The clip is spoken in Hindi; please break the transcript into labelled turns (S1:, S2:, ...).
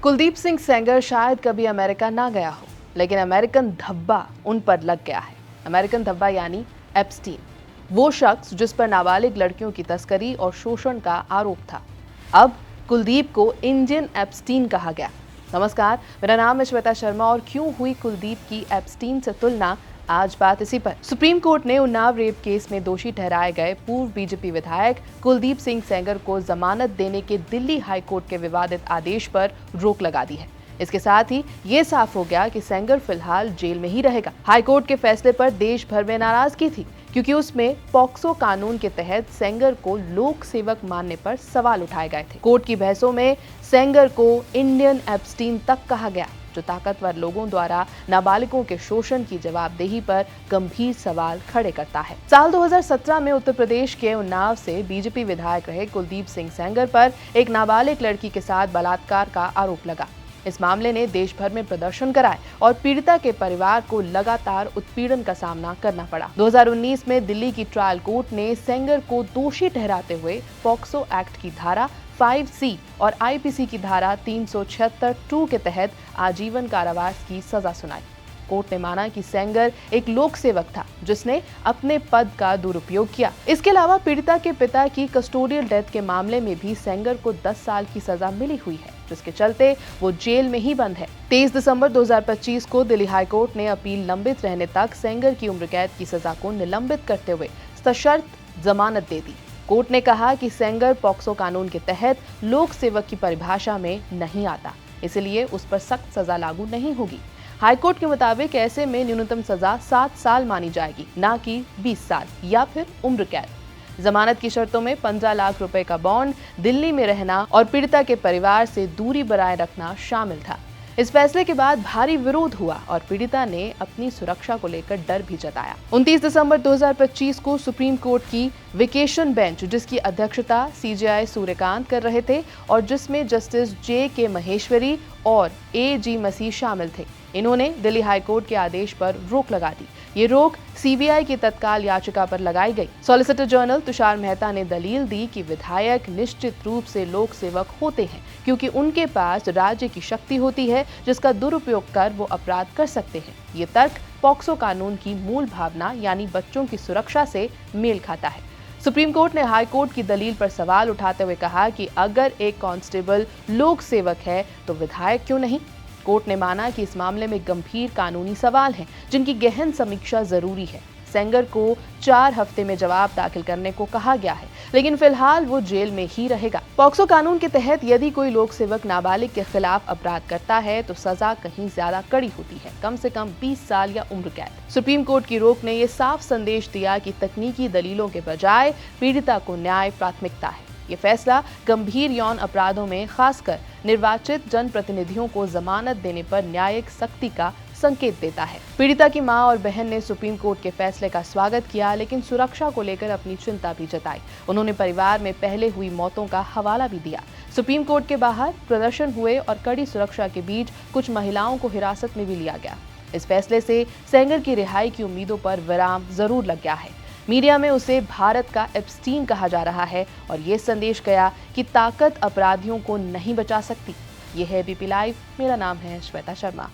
S1: कुलदीप सिंह सेंगर शायद कभी अमेरिका ना गया हो, लेकिन अमेरिकन धब्बा उन पर लग गया है। अमेरिकन धब्बा यानी एप्स्टीन, वो शख्स जिस पर नाबालिग लड़कियों की तस्करी और शोषण का आरोप था। अब कुलदीप को इंडियन एप्स्टीन कहा गया। नमस्कार, मेरा नाम है श्वेता शर्मा और क्यों हुई कुलदीप की एप्स्टीन से तुलना, आज बात इसी पर। सुप्रीम कोर्ट ने उन्नाव रेप केस में दोषी ठहराए गए पूर्व बीजेपी विधायक कुलदीप सिंह सेंगर को जमानत देने के दिल्ली हाई कोर्ट के विवादित आदेश पर रोक लगा दी है। इसके साथ ही ये साफ हो गया कि सेंगर फिलहाल जेल में ही रहेगा। हाई कोर्ट के फैसले पर देश भर में नाराजगी थी, क्योंकि उसमें पॉक्सो कानून के तहत सेंगर को लोक सेवक मानने पर सवाल उठाए गए थे। कोर्ट की बहसों में सेंगर को इंडियन एप्स्टीन तक कहा गया, जो ताकतवर लोगों द्वारा नाबालिगों के शोषण की जवाबदेही पर गंभीर सवाल खड़े करता है। साल 2017 में उत्तर प्रदेश के उन्नाव से बीजेपी विधायक रहे कुलदीप सिंह सेंगर पर एक नाबालिग लड़की के साथ बलात्कार का आरोप लगा। इस मामले ने देश भर में प्रदर्शन कराए और पीड़िता के परिवार को लगातार उत्पीड़न का सामना करना पड़ा। 2019 में दिल्ली की ट्रायल कोर्ट ने सेंगर को दोषी ठहराते हुए पॉक्सो एक्ट की धारा 5C और आईपीसी की धारा 376(2) के तहत आजीवन कारावास की सजा सुनाई। कोर्ट ने माना कि सेंगर एक लोक सेवक था, जिसने अपने पद का दुरुपयोग किया। इसके अलावा पीड़िता के पिता की कस्टोडियल डेथ के मामले में भी सेंगर को 10 साल की सजा मिली हुई है, जिसके चलते वो जेल में ही बंद है। 23 दिसंबर 2025 को दिल्ली हाई कोर्ट ने अपील लंबित रहने तक सेंगर की उम्र कैद की सजा को निलंबित करते हुए सशर्त जमानत दे दी। कोर्ट ने कहा कि सेंगर पॉक्सो कानून के तहत लोक सेवक की परिभाषा में नहीं आता, इसलिए उस पर सख्त सजा लागू नहीं होगी। हाईकोर्ट के मुताबिक ऐसे में न्यूनतम सजा 7 साल मानी जाएगी, ना कि 20 साल या फिर उम्र कैद। जमानत की शर्तों में 15 लाख रुपए का बॉन्ड, दिल्ली में रहना और पीड़िता के परिवार से दूरी बनाए रखना शामिल था। इस फैसले के बाद भारी विरोध हुआ और पीड़िता ने अपनी सुरक्षा को लेकर डर भी जताया। 29 दिसंबर 2025 को सुप्रीम कोर्ट की वेकेशन बेंच, जिसकी अध्यक्षता सीजेआई सूर्यकांत कर रहे थे और जिसमें जस्टिस JK महेश्वरी और AG मसीह शामिल थे, इन्होंने दिल्ली हाई कोर्ट के आदेश पर रोक लगा दी। ये रोक CBI की तत्काल याचिका पर लगाई गई। सॉलिसिटर जनरल तुषार मेहता ने दलील दी कि विधायक निश्चित रूप से लोक सेवक होते हैं, क्योंकि उनके पास राज्य की शक्ति होती है, जिसका दुरुपयोग कर वो अपराध कर सकते हैं। ये तर्क पॉक्सो कानून की मूल भावना यानी बच्चों की सुरक्षा से मेल खाता है। सुप्रीम कोर्ट ने हाई कोर्ट की दलील पर सवाल उठाते हुए कहा कि अगर एक कांस्टेबल लोक सेवक है तो विधायक क्यों नहीं। कोर्ट ने माना कि इस मामले में गंभीर कानूनी सवाल हैं, जिनकी गहन समीक्षा जरूरी है। सेंगर को 4 हफ्ते में जवाब दाखिल करने को कहा गया है, लेकिन फिलहाल वो जेल में ही रहेगा। पॉक्सो कानून के तहत यदि कोई लोक सेवक नाबालिग के खिलाफ अपराध करता है तो सजा कहीं ज्यादा कड़ी होती है, कम से कम 20 साल या उम्र कैद। सुप्रीम कोर्ट की रोक ने ये साफ संदेश दिया कि तकनीकी दलीलों के बजाय पीड़िता को न्याय प्राथमिकता है। ये फैसला गंभीर यौन अपराधों में खासकर निर्वाचित जनप्रतिनिधियों को जमानत देने पर न्यायिक सख्ती का संकेत देता है। पीड़िता की मां और बहन ने सुप्रीम कोर्ट के फैसले का स्वागत किया, लेकिन सुरक्षा को लेकर अपनी चिंता भी जताई। उन्होंने परिवार में पहले हुई मौतों का हवाला भी दिया। सुप्रीम कोर्ट के बाहर प्रदर्शन हुए और कड़ी सुरक्षा के बीच कुछ महिलाओं को हिरासत में भी लिया गया। इस फैसले से सेंगर की रिहाई की उम्मीदों पर विराम जरूर लग गया है। मीडिया में उसे भारत का एप्स्टीन कहा जा रहा है और ये संदेश गया कि ताकत अपराधियों को नहीं बचा सकती। ये है ABP लाइव, मेरा नाम है श्वेता शर्मा।